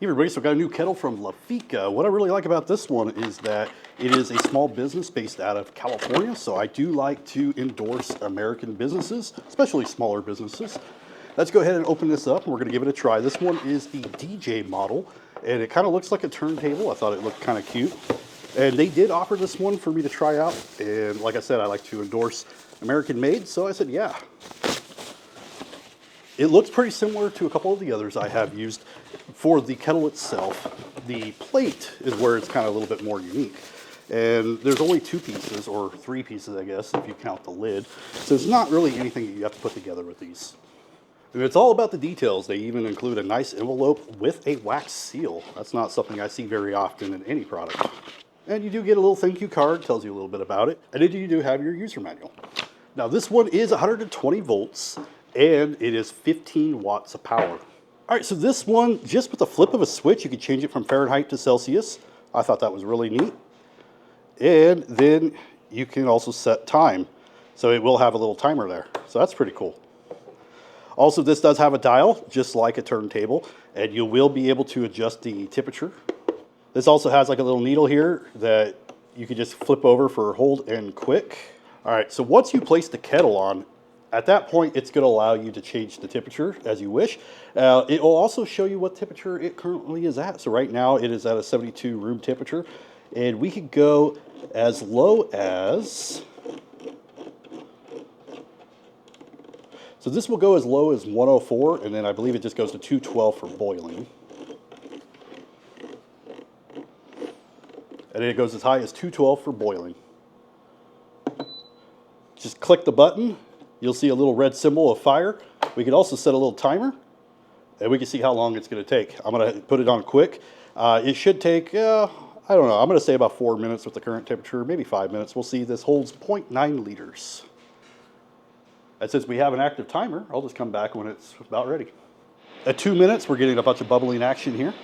Hey everybody, so I've got a new kettle from Lafeeca. What I really like about this one is that it is a small business based out of California, so I do like to endorse American businesses, especially smaller businesses. Let's go ahead and open this up and we're going to give it a try. This one is the DJ model and it kind of looks like a turntable. I thought it looked kind of cute. And they did offer this one for me to try out, and like I said, I like to endorse American made, so I said yeah. It looks pretty similar to a couple of the others I have used. For the kettle itself, the plate is where it's kind of a little bit more unique. And there's only two pieces, or three pieces, I guess, if you count the lid. So there's not really anything that you have to put together with these. And it's all about the details. They even include a nice envelope with a wax seal. That's not something I see very often in any product. And you do get a little thank you card, tells you a little bit about it. And then you do have your user manual. Now this one is 120 volts. And it is 15 watts of power. All right, so this one, just with the flip of a switch, you can change it from Fahrenheit to Celsius. I thought that was really neat. And then you can also set time. So it will have a little timer there. So that's pretty cool. Also, this does have a dial, just like a turntable, and you will be able to adjust the temperature. This also has like a little needle here that you can just flip over for hold and quick. All right, so once you place the kettle on, at that point, it's going to allow you to change the temperature as you wish. It will also show you what temperature it currently is at. So right now it is at a 72 room temperature. And we could go as low as... So this will go as low as 104, and then I believe it just goes to 212 for boiling. And then it goes as high as 212 for boiling. Just click the button. You'll see a little red symbol of fire. We could also set a little timer, and we can see how long it's going to take. I'm going to put it on quick. It should take, I don't know, I'm going to say about 4 minutes with the current temperature, maybe 5 minutes. We'll see. This holds 0.9 liters. And since we have an active timer, I'll just come back when it's about ready. At 2 minutes, we're getting a bunch of bubbling action here.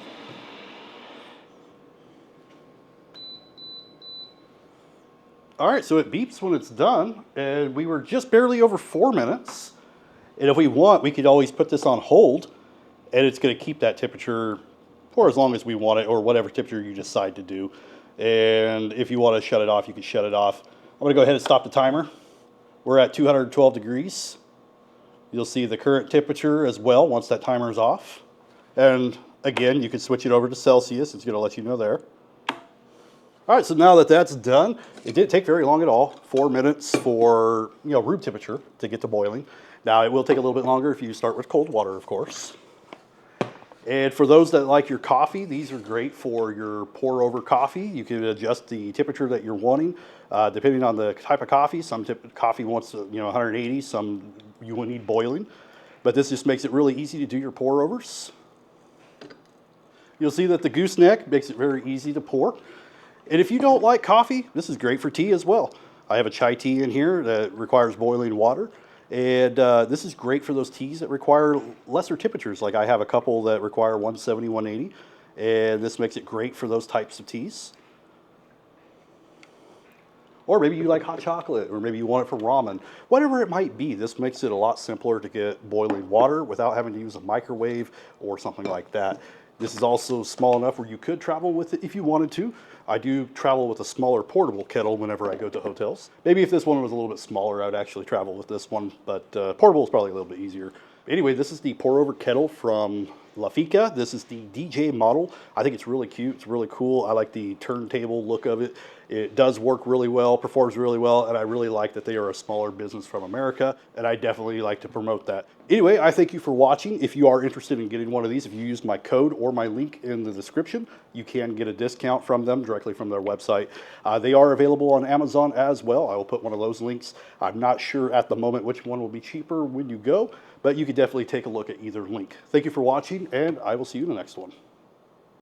All right, so it beeps when it's done, and we were just barely over 4 minutes. And if we want, we could always put this on hold, and it's going to keep that temperature for as long as we want it, or whatever temperature you decide to do. And if you want to shut it off, you can shut it off. I'm going to go ahead and stop the timer. We're at 212 degrees. You'll see the current temperature as well once that timer is off. And again, you can switch it over to Celsius. It's going to let you know there. All right, so now that that's done, it didn't take very long at all. 4 minutes for, room temperature to get to boiling. Now, it will take a little bit longer if you start with cold water, of course. And for those that like your coffee, these are great for your pour over coffee. You can adjust the temperature that you're wanting, depending on the type of coffee. Some coffee wants, 180, some you will need boiling. But this just makes it really easy to do your pour overs. You'll see that the Gooseneck makes it very easy to pour. And if you don't like coffee, this is great for tea as well. I have a chai tea in here that requires boiling water. And this is great for those teas that require lesser temperatures. Like I have a couple that require 170, 180. And this makes it great for those types of teas. Or maybe you like hot chocolate, or maybe you want it for ramen. Whatever it might be, this makes it a lot simpler to get boiling water without having to use a microwave or something like that. This is also small enough where you could travel with it if you wanted to. I do travel with a smaller portable kettle whenever I go to hotels. Maybe if this one was a little bit smaller, I would actually travel with this one, but portable is probably a little bit easier. Anyway, this is the pour over kettle from Lafeeca. This is the DJ model. I think it's really cute. It's really cool. I like the turntable look of it. It does work really well, performs really well, and I really like that they are a smaller business from America, and I definitely like to promote that. Anyway, I thank you for watching. If you are interested in getting one of these, if you use my code or my link in the description, you can get a discount from them directly from their website. They are available on Amazon as well. I will put one of those links. I'm not sure at the moment which one will be cheaper when you go, but you can definitely take a look at either link. Thank you for watching, and I will see you in the next one.